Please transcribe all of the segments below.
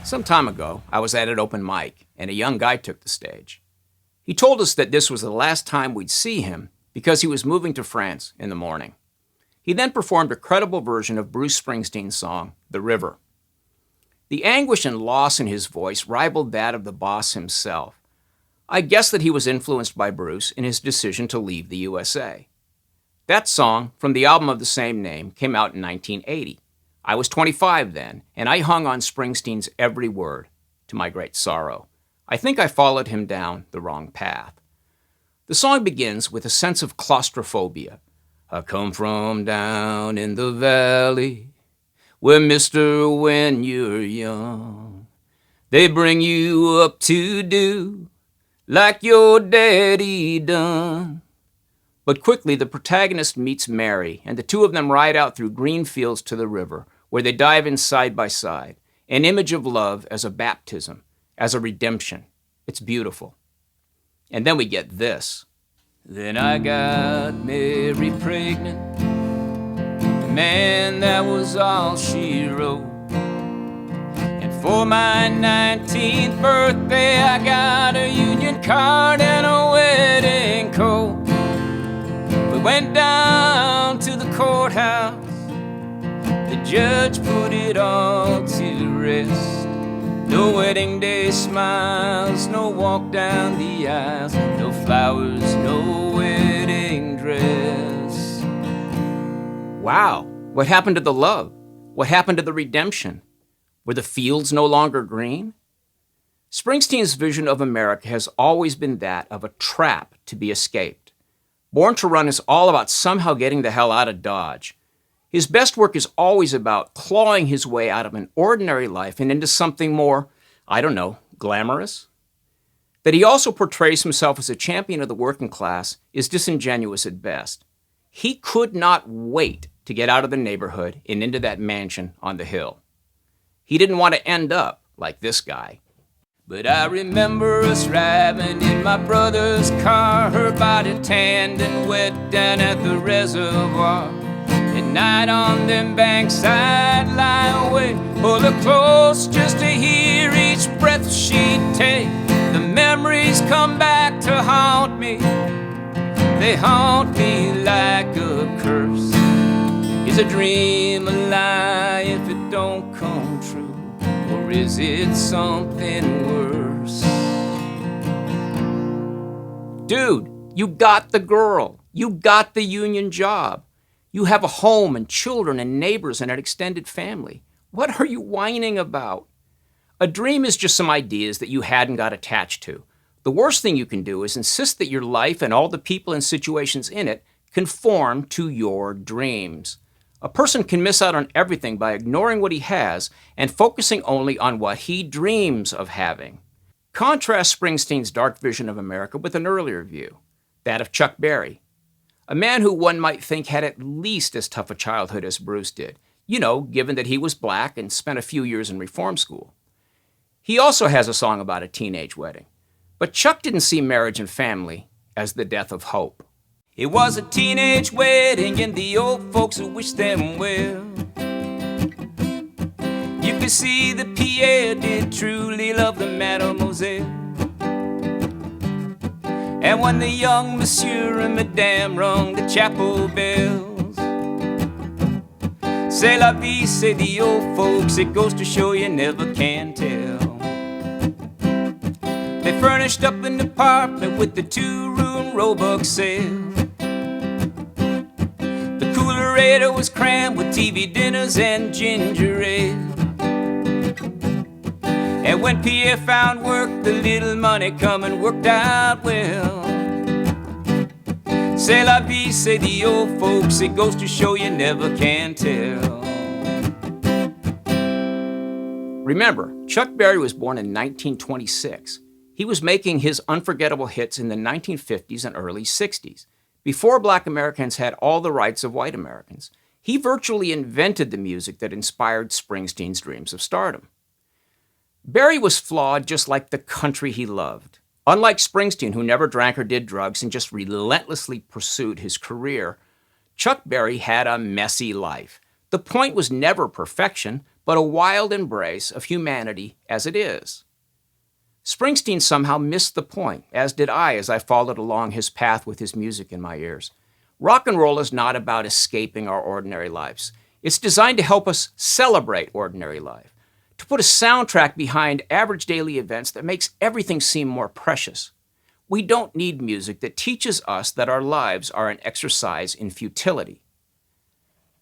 Some time ago, I was at an open mic, and a young guy took the stage. He told us that this was the last time we'd see him because he was moving to France in the morning. He then performed a credible version of Bruce Springsteen's song, The River. The anguish and loss in his voice rivaled that of the boss himself. I guess that he was influenced by Bruce in his decision to leave the USA. That song, from the album of the same name, came out in 1980. I was 25 then, and I hung on Springsteen's every word, to my great sorrow. I think I followed him down the wrong path. The song begins with a sense of claustrophobia. I come from down in the valley, where mister, when you're young, they bring you up to do like your daddy done. But quickly the protagonist meets Mary, and the two of them ride out through green fields to the river, where they dive in side by side, an image of love as a baptism, as a redemption. It's beautiful. And then we get this. Then I got Mary pregnant. Man, that was all she wrote. And for my 19th birthday, I got a union card and a wedding coat. We went down to the courthouse. The judge put it all to rest. No wedding day smiles, no walk down the aisles, no flowers, no wedding dress. Wow, what happened to the love? What happened to the redemption? Were the fields no longer green? Springsteen's vision of America has always been that of a trap to be escaped. Born to Run is all about somehow getting the hell out of Dodge. His best work is always about clawing his way out of an ordinary life and into something more, glamorous. That he also portrays himself as a champion of the working class is disingenuous at best. He could not wait to get out of the neighborhood and into that mansion on the hill. He didn't want to end up like this guy. But I remember us driving in my brother's car, her body tanned and wet down at the reservoir. At night on them banks I'd lie awake, pull her close just to hear each breath she'd take. The memories come back to haunt me. They haunt me like a curse. Is a dream a lie if it don't come true? Or is it something worse? Dude, you got the girl. You got the union job. You have a home and children and neighbors and an extended family. What are you whining about? A dream is just some ideas that you hadn't got attached to. The worst thing you can do is insist that your life and all the people and situations in it conform to your dreams. A person can miss out on everything by ignoring what he has and focusing only on what he dreams of having. Contrast Springsteen's dark vision of America with an earlier view, that of Chuck Berry. A man who one might think had at least as tough a childhood as Bruce did, given that he was black and spent a few years in reform school. He also has a song about a teenage wedding. But Chuck didn't see marriage and family as the death of hope. It was a teenage wedding and the old folks who wished them well. You could see that Pierre did truly love the mademoiselle. And when the young monsieur and madame rung the chapel bells, c'est la vie, say the old folks, it goes to show you never can tell. They furnished up an apartment with the 2-room Roebuck sale. The coolerator was crammed with TV dinners and ginger ale. And when Pierre found work, the little money coming worked out well. C'est la vie, say the old folks, it goes to show you never can tell. Remember, Chuck Berry was born in 1926. He was making his unforgettable hits in the 1950s and early 60s, before black Americans had all the rights of white Americans. He virtually invented the music that inspired Springsteen's dreams of stardom. Berry was flawed just like the country he loved. Unlike Springsteen, who never drank or did drugs and just relentlessly pursued his career, Chuck Berry had a messy life. The point was never perfection, but a wild embrace of humanity as it is. Springsteen somehow missed the point, as did I as I followed along his path with his music in my ears. Rock and roll is not about escaping our ordinary lives. It's designed to help us celebrate ordinary life, to put a soundtrack behind average daily events that makes everything seem more precious. We don't need music that teaches us that our lives are an exercise in futility.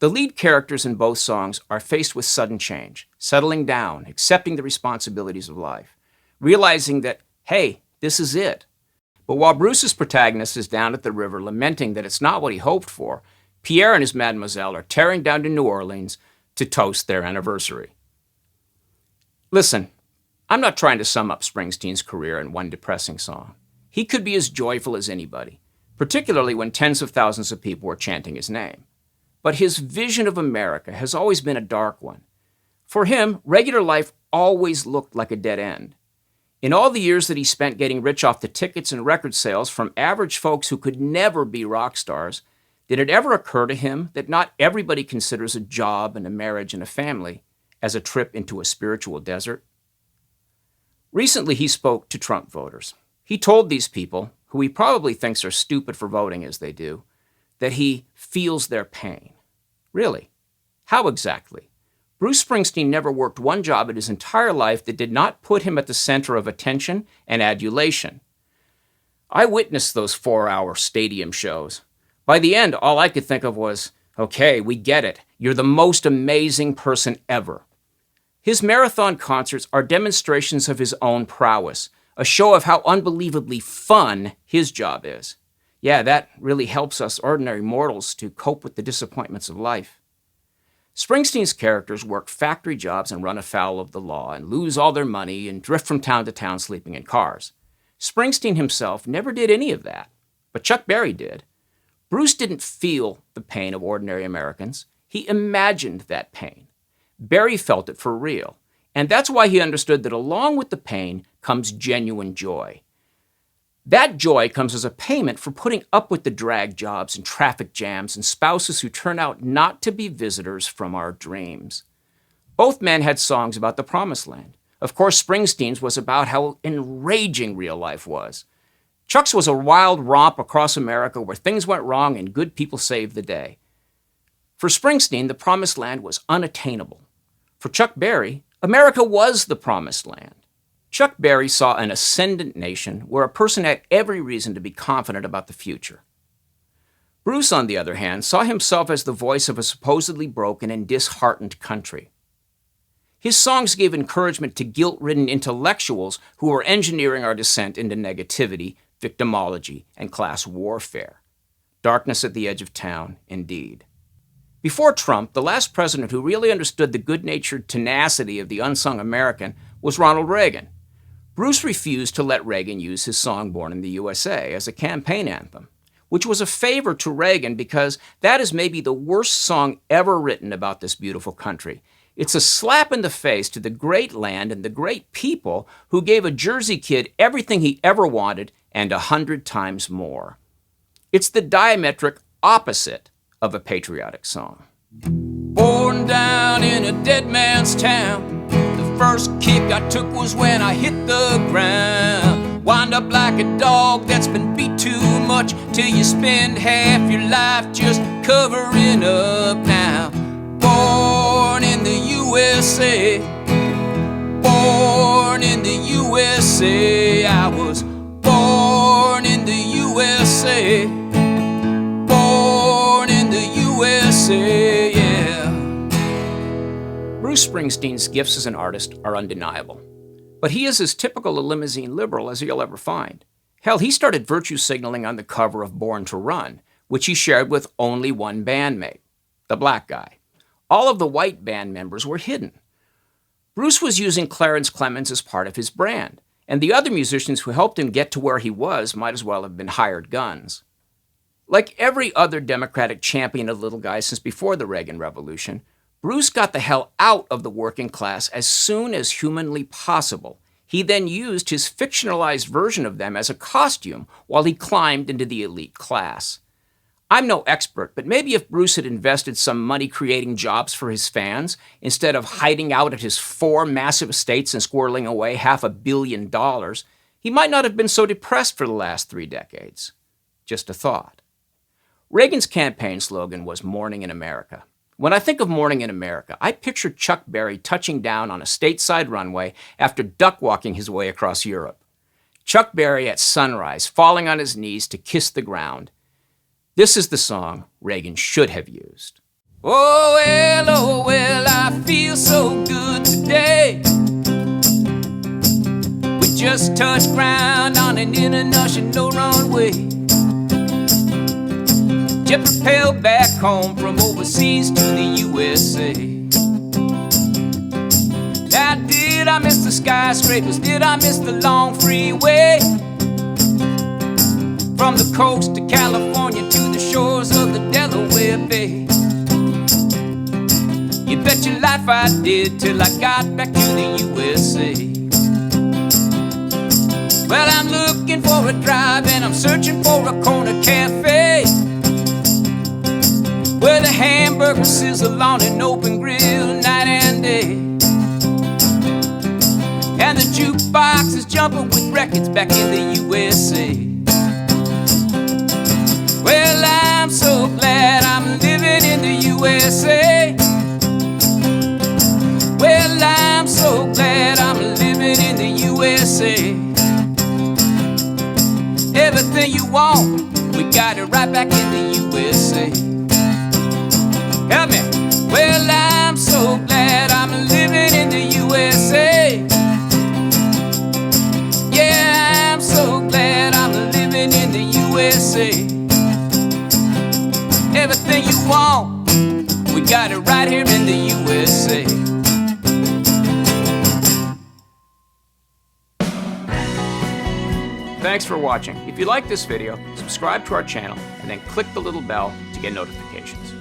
The lead characters in both songs are faced with sudden change, settling down, accepting the responsibilities of life, realizing that, hey, this is it. But while Bruce's protagonist is down at the river lamenting that it's not what he hoped for, Pierre and his mademoiselle are tearing down to New Orleans to toast their anniversary. Listen, I'm not trying to sum up Springsteen's career in one depressing song. He could be as joyful as anybody, particularly when tens of thousands of people were chanting his name. But his vision of America has always been a dark one. For him, regular life always looked like a dead end. In all the years that he spent getting rich off the tickets and record sales from average folks who could never be rock stars, did it ever occur to him that not everybody considers a job and a marriage and a family as a trip into a spiritual desert? Recently, he spoke to Trump voters. He told these people, who he probably thinks are stupid for voting as they do, that he feels their pain. Really? How exactly? Bruce Springsteen never worked one job in his entire life that did not put him at the center of attention and adulation. I witnessed those 4-hour stadium shows. By the end, all I could think of was, okay, we get it. You're the most amazing person ever. His marathon concerts are demonstrations of his own prowess, a show of how unbelievably fun his job is. Yeah, that really helps us ordinary mortals to cope with the disappointments of life. Springsteen's characters work factory jobs and run afoul of the law and lose all their money and drift from town to town sleeping in cars. Springsteen himself never did any of that, but Chuck Berry did. Bruce didn't feel the pain of ordinary Americans. He imagined that pain. Berry felt it for real, and that's why he understood that along with the pain comes genuine joy. That joy comes as a payment for putting up with the drag jobs and traffic jams and spouses who turn out not to be visitors from our dreams. Both men had songs about the promised land. Of course, Springsteen's was about how enraging real life was. Chuck's was a wild romp across America where things went wrong and good people saved the day. For Springsteen, the promised land was unattainable. For Chuck Berry, America was the promised land. Chuck Berry saw an ascendant nation where a person had every reason to be confident about the future. Bruce, on the other hand, saw himself as the voice of a supposedly broken and disheartened country. His songs gave encouragement to guilt-ridden intellectuals who were engineering our descent into negativity, victimology, and class warfare. Darkness at the edge of town, indeed. Before Trump, the last president who really understood the good-natured tenacity of the unsung American was Ronald Reagan. Bruce refused to let Reagan use his song Born in the USA as a campaign anthem, which was a favor to Reagan because that is maybe the worst song ever written about this beautiful country. It's a slap in the face to the great land and the great people who gave a Jersey kid everything he ever wanted and 100 times more. It's the diametric opposite of a patriotic song. Born down in a dead man's town, the first kick I took was when I hit the ground. Wind up like a dog that's been beat too much till you spend half your life just covering up now. Born in the USA, born in the USA, I was born in the USA, born in the USA, yeah. Bruce Springsteen's gifts as an artist are undeniable, but he is as typical a limousine liberal as you'll ever find. Hell, he started virtue signaling on the cover of Born to Run, which he shared with only one bandmate, the black guy. All of the white band members were hidden. Bruce was using Clarence Clemens as part of his brand, and the other musicians who helped him get to where he was might as well have been hired guns. Like every other Democratic champion of little guys since before the Reagan Revolution, Bruce got the hell out of the working class as soon as humanly possible. He then used his fictionalized version of them as a costume while he climbed into the elite class. I'm no expert, but maybe if Bruce had invested some money creating jobs for his fans, instead of hiding out at his 4 massive estates and squirreling away $500 million, he might not have been so depressed for the last 3 decades. Just a thought. Reagan's campaign slogan was Morning in America. When I think of Morning in America, I picture Chuck Berry touching down on a stateside runway after duck-walking his way across Europe. Chuck Berry at sunrise, falling on his knees to kiss the ground. This is the song Reagan should have used. Oh well, I feel so good today. We just touched ground on an international runway. Jet propelled back home from overseas to the USA. Now did I miss the skyscrapers? Did I miss the long freeway? From the coast to California to the shores of the Delaware Bay. You bet your life I did till I got back to the USA. Well, I'm looking for a drive and I'm searching for a corner cafe where the hamburgers sizzle on an open grill night and day, and the jukebox is jumping with records back in the USA. Well, I'm so glad I'm living in the USA. Well, I'm so glad I'm living in the USA. Everything you want, we got it right back in the USA. Help me. Well, I'm so glad I'm living in the USA. Yeah, I'm so glad I'm living in the USA. Everything you want, we got it right here in the USA. Thanks for watching. If you like this video, subscribe to our channel and then click the little bell to get notifications.